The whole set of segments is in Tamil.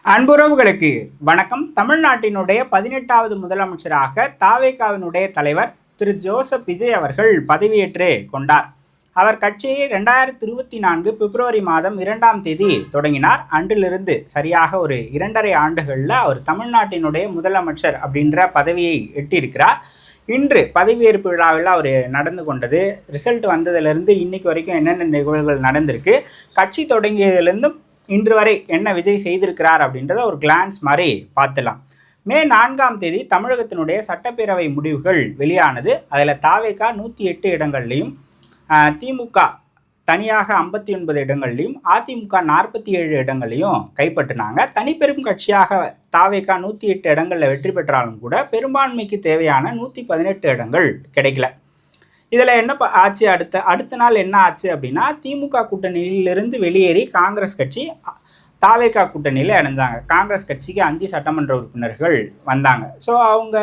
அன்புறவுகளுக்கு வணக்கம். தமிழ்நாட்டினுடைய 18வது முதலமைச்சராக தாவேகாவினுடைய தலைவர் திரு ஜோசப் விஜய் அவர்கள் பதவியேற்று கொண்டார். அவர் கட்சியை 2024 பிப்ரவரி மாதம் 2ஆம் தேதி தொடங்கினார். அன்றிலிருந்து சரியாக ஒரு 2.5 ஆண்டுகளில் அவர் தமிழ்நாட்டினுடைய முதலமைச்சர் அப்படின்ற பதவியை எட்டியிருக்கிறார். இன்று பதவியேற்பு விழாவில் அவர் நடந்து கொண்டது, ரிசல்ட் வந்ததுலேருந்து இன்னைக்கு வரைக்கும் என்னென்ன நிகழ்வுகள் நடந்திருக்கு, கட்சி தொடங்கியதுலேருந்து இன்று வரை என்ன விஜய் செய்திருக்கிறார் அப்படின்றத ஒரு கிளான்ஸ் மாதிரி பார்த்துலாம். மே 4ஆம் தேதி தமிழகத்தினுடைய சட்டப்பேரவை முடிவுகள் வெளியானது. அதில் தாவேகா 108 இடங்கள்லையும், திமுக தனியாக 59 இடங்கள்லையும், அதிமுக 47 இடங்களையும் கைப்பற்றினாங்க. தனிப்பெரும் கட்சியாக தாவேகா 108 இடங்களில் வெற்றி பெற்றாலும் கூட பெரும்பான்மைக்கு தேவையான 118 இடங்கள் கிடைக்கல. இதில் என்ன ஆச்சு, அடுத்த நாள் என்ன ஆச்சு அப்படின்னா, திமுக கூட்டணியிலிருந்து வெளியேறி காங்கிரஸ் கட்சி தாவேகா கூட்டணியில் இணைஞ்சாங்க. காங்கிரஸ் கட்சிக்கு 5 சட்டமன்ற உறுப்பினர்கள் வந்தாங்க. ஸோ அவங்க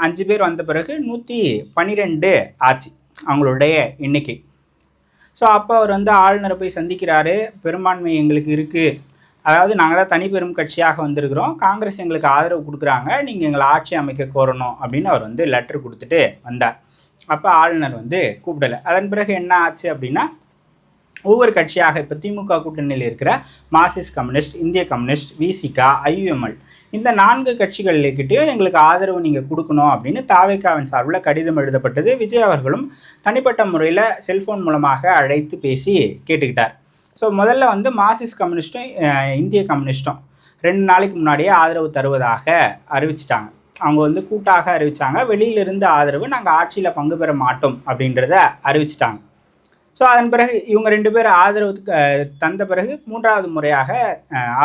5 பேர் வந்த பிறகு 112 ஆச்சு அவங்களுடைய எண்ணிக்கை. ஸோ அப்போ அவர் ஆளுநரை போய் சந்திக்கிறாரு. பெரும்பான்மை எங்களுக்கு இருக்குது, அதாவது நாங்கள் தான் தனிப்பெரும் கட்சியாக வந்திருக்கிறோம், காங்கிரஸ் எங்களுக்கு ஆதரவு கொடுக்குறாங்க, நீங்கள் எங்களை ஆட்சி அமைக்க கோரணும் அப்படின்னு அவர் லெட்டர் கொடுத்துட்டு வந்தார். அப்போ ஆளுநர் கூப்பிடலை. அதன் பிறகு என்ன ஆச்சு அப்படின்னா, ஒவ்வொரு கட்சியாக இப்போ திமுக கூட்டணியில் இருக்கிற மார்க்சிஸ்ட் கம்யூனிஸ்ட், இந்திய கம்யூனிஸ்ட், விசிகா, ஐயுஎம்எல் இந்த 4 கட்சிகள்கிட்டையும் எங்களுக்கு ஆதரவு நீங்கள் கொடுக்கணும் அப்படின்னு தாவேகாவின் சார்பில் கடிதம் எழுதப்பட்டது. விஜய் அவர்களும் தனிப்பட்ட முறையில் செல்ஃபோன் மூலமாக அழைத்து பேசி கேட்டுக்கிட்டார். ஸோ முதல்ல மார்க்சிஸ்ட் கம்யூனிஸ்ட்டும் இந்திய கம்யூனிஸ்ட்டும் 2 நாளைக்கு முன்னாடியே ஆதரவு தருவதாக அறிவிச்சிட்டாங்க. அவங்க கூட்டாக அறிவித்தாங்க. வெளியிலிருந்து ஆதரவு, நாங்கள் ஆட்சியில் பங்கு பெற மாட்டோம் அப்படின்றத அறிவிச்சிட்டாங்க. ஸோ அதன் பிறகு இவங்க 2 பேர் ஆதரவு தந்த பிறகு 3வது முறையாக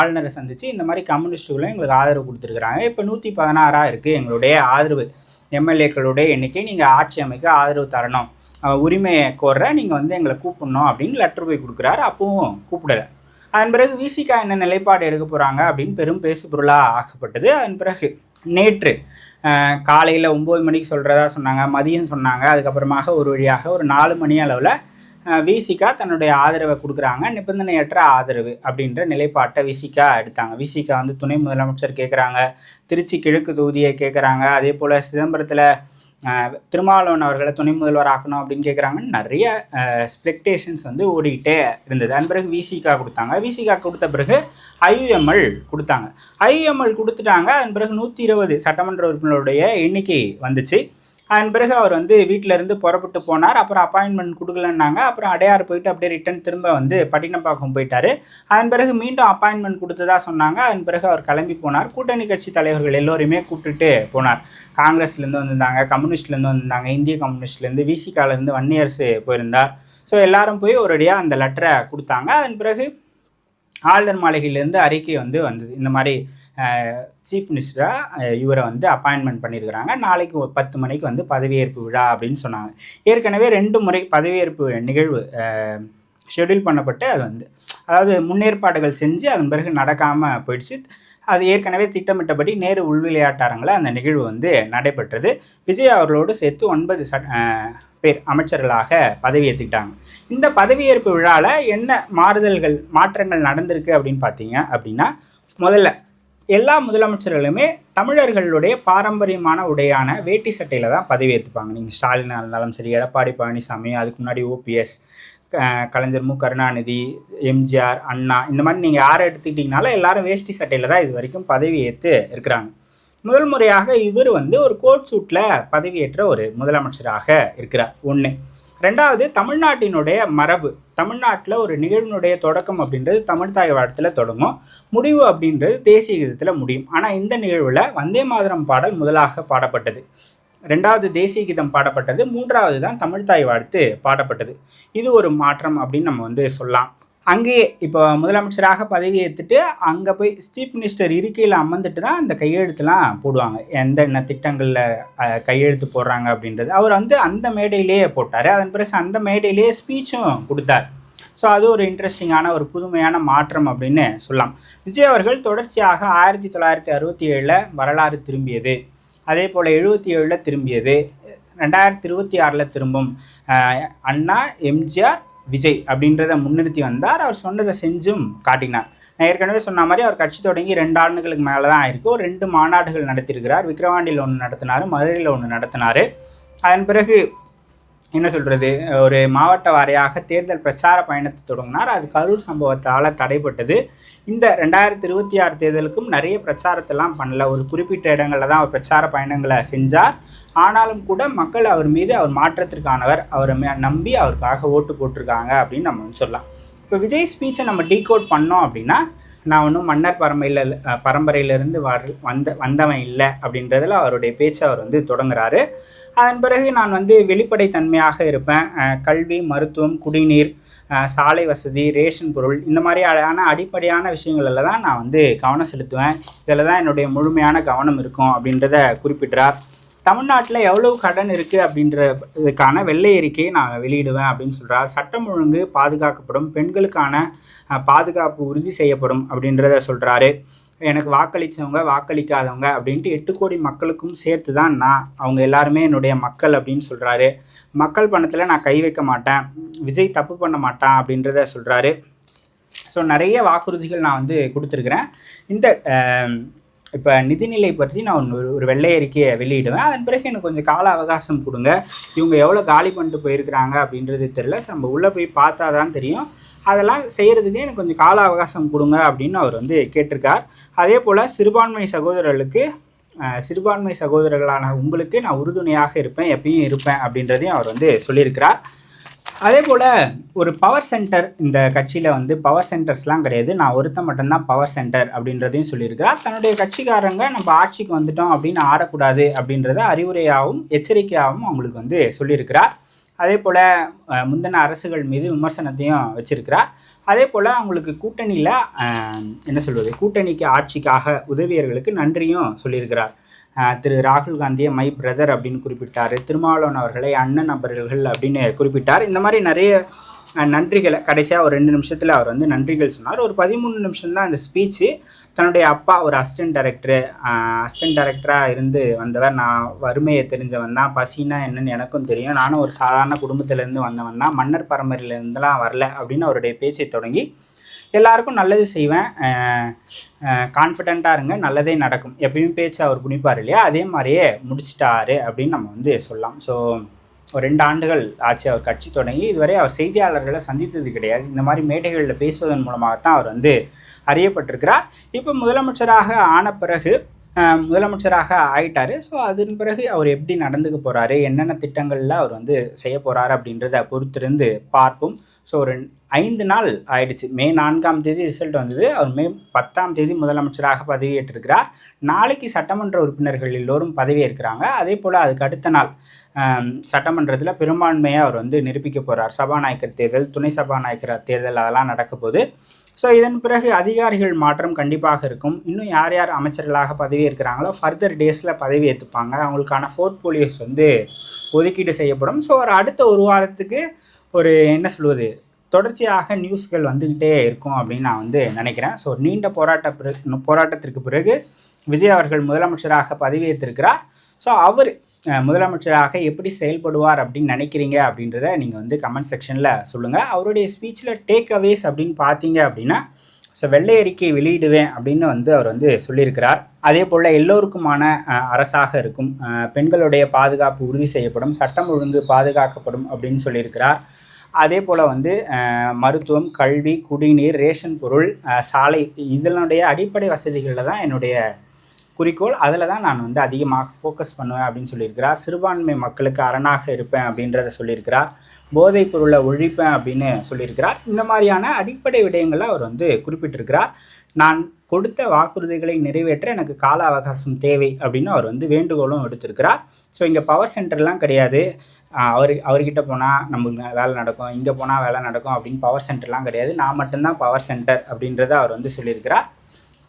ஆளுநரை சந்தித்து இந்த மாதிரி கம்யூனிஸ்டுகளும் எங்களுக்கு ஆதரவு கொடுத்துருக்குறாங்க, இப்போ 116 இருக்குது எங்களுடைய ஆதரவு எம்எல்ஏக்களுடைய எண்ணிக்கை, நீங்கள் ஆட்சி அமைக்க ஆதரவு தரணும், உரிமையை கோர்ற நீங்கள் எங்களை கூப்பிடணும் அப்படின்னு லெட்டர் போய் கொடுக்குறாரு. அப்பவும் கூப்பிடலை. அதன் பிறகு விசிகா என்ன நிலைப்பாடு எடுக்க போகிறாங்க அப்படின்னு பெரும் பேசு பொருளாக ஆக்கப்பட்டது. அதன் பிறகு நேற்று காலையில் 9 மணிக்கு சொல்கிறதா சொன்னாங்க, மதியம் சொன்னாங்க. அதுக்கப்புறமாக ஒரு வழியாக ஒரு 4 மணி அளவில் விசிகா தன்னுடைய ஆதரவை கொடுக்குறாங்க. நிபந்தனையற்ற ஆதரவு அப்படின்ற நிலைப்பாட்டை விசிகா எடுத்தாங்க. விசிகா துணை முதலமைச்சர் கேட்குறாங்க, திருச்சி கிழக்கு தொகுதியை கேட்குறாங்க, அதே போல் சிதம்பரத்தில் திருமாவளவன் அவர்களை துணை முதல்வர் ஆக்கணும் அப்படின்னு கேட்குறாங்கன்னு நிறைய ஸ்பெக்டேஷன்ஸ் ஓடிக்கிட்டே இருந்தது. அதன் பிறகு விசிகா கொடுத்தாங்க. விசிகா கொடுத்த பிறகு ஐயுஎம்எல் கொடுத்தாங்க. ஐயுஎம்எல் கொடுத்துட்டாங்க. அதன் பிறகு 120 சட்டமன்ற உறுப்பினருடைய எண்ணிக்கை வந்துச்சு. அதன் பிறகு அவர் வீட்டிலேருந்து புறப்பட்டு போனார். அப்புறம் அப்பாயின்மெண்ட் கொடுக்கலன்னாங்க. அப்புறம் அடையாறு போயிட்டு அப்படியே ரிட்டன் திரும்ப பட்டினப்பாக்கம் போயிட்டார். அதன் பிறகு மீண்டும் அப்பாயின்மெண்ட் கொடுத்ததா சொன்னாங்க. அதன் பிறகு அவர் கிளம்பி போனார். கூட்டணி கட்சி தலைவர்கள் எல்லோருமே கூப்பிட்டுட்டு போனார். காங்கிரஸ்லேருந்து வந்திருந்தாங்க, கம்யூனிஸ்ட்லேருந்து வந்திருந்தாங்க, இந்திய கம்யூனிஸ்ட்லேருந்து, விசிகாலேருந்து வன்னியரசு போயிருந்தார். ஸோ எல்லாரும் போய் ஒரேடியாக அந்த லெட்டரை கொடுத்தாங்க. அதன் பிறகு ஆளுநர் மாளிகையிலேருந்து அறிக்கை வந்தது. இந்த மாதிரி சீஃப் மினிஸ்டராக இவரை அப்பாயின்மெண்ட் பண்ணியிருக்கிறாங்க, நாளைக்கு 10 மணிக்கு பதவியேற்பு விழா அப்படின்னு சொன்னாங்க. ஏற்கனவே 2 முறை பதவியேற்பு நிகழ்வு ஷெட்யூல் பண்ணப்பட்டு அது அதாவது முன்னேற்பாடுகள் செஞ்சு அதன் பிறகு நடக்காமல் போயிடுச்சு. அது ஏற்கனவே திட்டமிட்டபடி நேரு உள்விளையாட்டரங்கில் அந்த நிகழ்வு நடைபெற்றது. விஜய் அவர்களோடு சேர்த்து 9 பேர் அமைச்சர்களாக பதவியேற்றுக்கிட்டாங்க. இந்த பதவியேற்பு விழாவில் என்ன மாற்றங்கள் நடந்திருக்கு அப்படின்னு பார்த்தீங்க அப்படின்னா, முதல்ல எல்லா முதலமைச்சர்களுமே தமிழர்களுடைய பாரம்பரியமான உடையான வேட்டி சட்டையில் தான் பதவியேற்றுப்பாங்க. நீங்கள் ஸ்டாலினாக இருந்தாலும் சரி, எடப்பாடி பழனிசாமி, அதுக்கு முன்னாடி ஓபிஎஸ், கலைஞர் மு கருணாநிதி, எம்ஜிஆர், அண்ணா, இந்த மாதிரி நீங்கள் யாரை எடுத்துக்கிட்டிங்கனாலும் எல்லாரும் வேஷ்டி சட்டையில் தான் இது வரைக்கும் பதவியேற்று இருக்கிறாங்க. முதல் முறையாக இவர் ஒரு கோட் சூட்டில் பதவியேற்ற ஒரு முதலமைச்சராக இருக்கிறார். 1. 2வது, தமிழ்நாட்டினுடைய மரபு, தமிழ்நாட்டில் ஒரு நிகழ்வினுடைய தொடக்கம் அப்படின்றது தமிழ்தாய் வாழ்த்தில் தொடங்கும், முடிவு அப்படின்றது தேசிய கீதத்தில் முடியும். ஆனால் இந்த நிகழ்வில் வந்தே மாதரம் பாடல் முதலாக பாடப்பட்டது, 2வது தேசிய கீதம் பாடப்பட்டது, 3வது தான் தமிழ்தாய் வாழ்த்து பாடப்பட்டது. இது ஒரு மாற்றம் அப்படின்னு நம்ம சொல்லலாம். அங்கேயே இப்போ முதலமைச்சராக பதவியேற்றுட்டு அங்கே போய் சீஃப் மினிஸ்டர் இருக்கையில் அமர்ந்துட்டு தான் அந்த கையெழுத்துலாம் போடுவாங்க, என்ன திட்டங்களில் கையெழுத்து போடுறாங்க அப்படின்றது. அவர் அந்த மேடையிலேயே போட்டார். அதன் பிறகு அந்த மேடையிலேயே ஸ்பீச்சும் கொடுத்தார். ஸோ அது ஒரு இன்ட்ரெஸ்டிங்கான ஒரு புதுமையான மாற்றம் அப்படின்னு சொல்லலாம். விஜய் அவர்கள் தொடர்ச்சியாக 1967 வரலாறு திரும்பியது, அதே போல் 77 திரும்பியது, 2026 திரும்பும், அண்ணா, எம்ஜிஆர், விஜய் அப்படின்றத முன்னிறுத்தி வந்தார். அவர் சொன்னதை செஞ்சும் காட்டினார். நான் ஏற்கனவே சொன்ன மாதிரி அவர் கட்சி தொடங்கி 2 ஆண்டுகளுக்கு மேலே தான் ஆயிருக்கு. ஒரு 2 மாநாடுகள் நடத்தியிருக்கிறார். விக்கிரவாண்டியில் ஒன்று நடத்தினார், மதுரையில் ஒன்று நடத்தினார். அதன் பிறகு என்ன சொல்கிறது, ஒரு மாவட்ட வாரியாக தேர்தல் பிரச்சார பயணத்தை தொடங்கினார். அது கரூர் சம்பவத்தால் தடைப்பட்டது. இந்த 2026 தேர்தலுக்கும் நிறைய பிரச்சாரத்தெல்லாம் பண்ணல. ஒரு குறிப்பிட்ட இடங்களில் தான் அவர் பிரச்சார பயணங்களை செஞ்சார். ஆனாலும் கூட மக்கள் அவர் மீது அவர் மாற்றத்திற்கானவர், அவரை நம்பி அவருக்காக ஓட்டு போட்டிருக்காங்க அப்படின்னு நம்ம சொல்லலாம். இப்போ விஜய் ஸ்பீச்சை நம்ம டீகோட் பண்ணோம் அப்படின்னா, நான் ஒன்றும் மன்னர் பரம்பரையிலிருந்து வந்தவன் இல்லை அப்படின்றதில் அவருடைய பேச்சை அவர் தொடங்குறாரு. அதன் பிறகு நான் வெளிப்படைத்தன்மையாக இருப்பேன், கல்வி, மருத்துவம், குடிநீர், சாலை வசதி, ரேஷன் பொருள், இந்த மாதிரியான அடிப்படையான விஷயங்களில் தான் நான் கவனம் செலுத்துவேன். இதில் தான் என்னுடைய முழுமையான கவனம் இருக்கும் அப்படின்றத குறிப்பிட்டார். தமிழ்நாட்டில் எவ்வளவு கடன் இருக்குது அப்படின்றதுக்கான வெள்ளை அறிக்கையை நான் வெளியிடுவேன் அப்படின்னு சொல்கிறார். சட்டம் ஒழுங்கு பாதுகாக்கப்படும், பெண்களுக்கான பாதுகாப்பு உறுதி செய்யப்படும் அப்படின்றத சொல்கிறாரு. எனக்கு வாக்களித்தவங்க, வாக்களிக்காதவங்க அப்படின்ட்டு 8 கோடி மக்களுக்கும் சேர்த்து தான் அவங்க எல்லாருமே என்னுடைய மக்கள் அப்படின்னு சொல்கிறாரு. மக்கள் பணத்தில் நான் கை வைக்க மாட்டேன், விஜய் தப்பு பண்ண மாட்டான் அப்படின்றத சொல்கிறாரு. ஸோ நிறைய வாக்குறுதிகள் நான் கொடுத்துருக்குறேன். இந்த இப்போ நிதிநிலை பற்றி நான் ஒரு வெள்ளை அறிக்கையை வெளியிடுவேன். அதன் பிறகு எனக்கு கொஞ்சம் கால அவகாசம் கொடுங்க, இவங்க எவ்வளோ காலி பண்ணிட்டு போயிருக்கிறாங்க அப்படின்றது தெரியல, நம்ம உள்ளே போய் பார்த்தா தான் தெரியும், அதெல்லாம் செய்கிறதுக்கு எனக்கு கொஞ்சம் கால அவகாசம் கொடுங்க அப்படின்னு அவர் கேட்டிருக்கார். அதே போல் சிறுபான்மை சகோதரர்களான உங்களுக்கு நான் உறுதுணையாக இருப்பேன், எப்பயும் இருப்பேன் அப்படின்றதையும் அவர் சொல்லியிருக்கிறார். அதே போல் ஒரு பவர் சென்டர், இந்த கட்சியில் பவர் சென்டர்ஸ்லாம் கிடையாது, நான் ஒருத்தன் மட்டும்தான் பவர் சென்டர் அப்படின்றதையும் சொல்லியிருக்கிறார். தன்னுடைய கட்சிக்காரங்க நம்ம ஆட்சிக்கு வந்துட்டோம் அப்படின்னு ஆடக்கூடாது அப்படின்றத அறிவுரையாகவும் எச்சரிக்கையாகவும் அவங்களுக்கு சொல்லியிருக்கிறார். அதே போல் முந்தின அரசுகள் மீது விமர்சனத்தையும் வச்சிருக்கிறார். அதே போல் அவங்களுக்கு கூட்டணியில் கூட்டணிக்கு ஆட்சிக்காக உதவியர்களுக்கு நன்றியும் சொல்லியிருக்கிறார். திரு ராகுல் காந்தியை மை பிரதர் அப்படின்னு குறிப்பிட்டார், திருமாவளவன் அவர்களை அண்ணன் நபர்கள் அப்படின்னு குறிப்பிட்டார். இந்த மாதிரி நிறைய நன்றிகளை கடைசியாக ஒரு 2 நிமிஷத்தில் அவர் நன்றிகள் சொன்னார். ஒரு 13 நிமிஷம் தான் அந்த ஸ்பீச்சு. தன்னுடைய அப்பா ஒரு அசிஸ்டன்ட் டைரக்டராக இருந்து வந்தவர், நான் வறுமையை தெரிஞ்சவன் தான், பசினா என்னன்னு எனக்கும் தெரியும், நானும் ஒரு சாதாரண குடும்பத்திலேருந்து வந்தவன் தான், மன்னர் பரம்பரையிலேருந்துலாம் வரல அப்படின்னு அவருடைய பேச்சை தொடங்கி எல்லாருக்கும் நல்லது செய்வேன், கான்ஃபிடெண்ட்டாக இருங்க, நல்லதே நடக்கும், எப்பயும் பேச்சு அவர் புனிப்பார் இல்லையா, அதே மாதிரியே முடிச்சிட்டாரு அப்படின்னு நம்ம சொல்லலாம். ஸோ ஒரு 2 ஆண்டுகள் ஆச்சு அவர் கட்சி தொடங்கி. இதுவரை அவர் செய்தியாளர்களை சந்தித்தது கிடையாது. இந்த மாதிரி மேடைகளில் பேசுவதன் மூலமாகத்தான் அவர் அறியப்பட்டிருக்கிறார். இப்போ முதலமைச்சராக ஆன பிறகு முதலமைச்சராக ஆயிட்டார். ஸோ அதன் பிறகு அவர் எப்படி நடந்துக்க போகிறாரு, என்னென்ன திட்டங்களில் அவர் செய்ய போகிறாரு அப்படின்றத பொறுத்திருந்து பார்ப்போம். ஸோ ஒரு 5 நாள் ஆயிடுச்சு. மே 4ஆம் தேதி ரிசல்ட் வந்தது. அவர் மே 10ஆம் தேதி முதலமைச்சராக பதவியேற்றிருக்கிறார். நாளைக்கு சட்டமன்ற உறுப்பினர்கள் எல்லோரும் பதவியேற்கிறாங்க. அதே போல் அதுக்கு அடுத்த நாள் சட்டமன்றத்தில் பெரும்பான்மையை அவர் நிரூபிக்க போகிறார். சபாநாயகர் தேர்தல், துணை சபாநாயகர் தேர்தல் அதெல்லாம் நடக்க போகுது. ஸோ இதன் பிறகு அதிகாரிகள் மாற்றம் கண்டிப்பாக இருக்கும். இன்னும் யார் யார் அமைச்சர்களாக பதவியேற்கிறாங்களோ ஃபர்தர் டேஸில் பதவி ஏற்றுப்பாங்க. அவங்களுக்கான போர்ட்போலியோஸ் ஒதுக்கீடு செய்யப்படும். ஸோ ஒரு அடுத்த ஒரு வாரத்துக்கு ஒரு தொடர்ச்சியாக நியூஸ்கள் வந்துக்கிட்டே இருக்கும் அப்படின்னு நான் நினைக்கிறேன். ஸோ நீண்ட போராட்டத்திற்கு பிறகு விஜய் அவர்கள் முதலமைச்சராக பதவியேற்றிருக்கிறார். ஸோ அவர் முதலமைச்சராக எப்படி செயல்படுவார் அப்படின்னு நினைக்கிறீங்க அப்படின்றத நீங்கள் கமெண்ட் செக்ஷனில் சொல்லுங்கள். அவருடைய ஸ்பீச்சில் டேக் அவேஸ் அப்படின்னு பார்த்தீங்க அப்படின்னா, ஸோ வெள்ளை அறிக்கை வெளியிடுவேன் அப்படின்னு அவர் சொல்லியிருக்கிறார். அதே போல் எல்லோருக்குமான அரசாக இருக்கும், பெண்களுடைய பாதுகாப்பு உறுதி செய்யப்படும், சட்டம் ஒழுங்கு பாதுகாக்கப்படும் அப்படின்னு சொல்லியிருக்கிறார். அதே போல் மருத்துவம், கல்வி, குடிநீர், ரேஷன் பொருள், சாலை, இதனுடைய அடிப்படை வசதிகளில் தான் என்னுடைய குறிக்கோள், அதில் தான் நான் அதிகமாக ஃபோக்கஸ் பண்ணுவேன் அப்படின்னு சொல்லியிருக்கிறார். சிறுபான்மை மக்களுக்கு அரணாக இருப்பேன் அப்படின்றத சொல்லியிருக்கிறார். போதைப் பொருளை ஒழிப்பேன் அப்படின்னு சொல்லியிருக்கிறார். இந்த மாதிரியான அடிப்படை விடயங்களை அவர் குறிப்பிட்டிருக்கிறார். நான் கொடுத்த வாக்குறுதிகளை நிறைவேற்ற எனக்கு கால அவகாசம் தேவை அப்படின்னு அவர் வேண்டுகோளும் எடுத்திருக்கிறார். ஸோ இங்கே பவர் சென்டர்லாம் கிடையாது, அவர்கிட்ட போனால் நம்மளுக்கு வேலை நடக்கும், இங்கே போனால் வேலை நடக்கும் அப்படின்னு பவர் சென்டர்லாம் கிடையாது, நான் மட்டும்தான் பவர் சென்டர் அப்படின்றத அவர் சொல்லியிருக்கிறார்.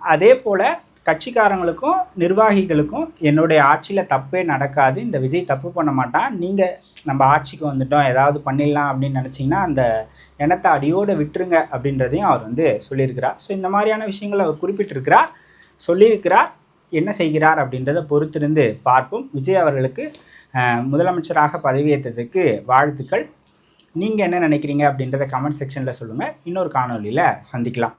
அதே போல் கட்சிக்காரங்களுக்கும் நிர்வாகிகளுக்கும் என்னுடைய ஆட்சியில் தப்பே நடக்காது, இந்த விஜய் தப்பு பண்ண மாட்டான், நீங்கள் நம்ம ஆட்சிக்கு வந்துட்டோம் ஏதாவது பண்ணிடலாம் அப்படின்னு நினச்சிங்கன்னா அந்த எண்ணத்தை அடியோடு விட்டுருங்க அப்படின்றதையும் அவர் சொல்லியிருக்கிறார். ஸோ இந்த மாதிரியான விஷயங்களை அவர் குறிப்பிட்டிருக்கிறார், சொல்லியிருக்கிறார். என்ன செய்கிறார் அப்படின்றத பொறுத்திருந்து பார்ப்போம். விஜய் அவர்களுக்கு முதலமைச்சராக பதவியேற்றதுக்கு வாழ்த்துக்கள். நீங்கள் என்ன நினைக்கிறீங்க அப்படின்றத கமெண்ட் செக்ஷனில் சொல்லுங்கள். இன்னொரு காணொலியில் சந்திக்கலாம்.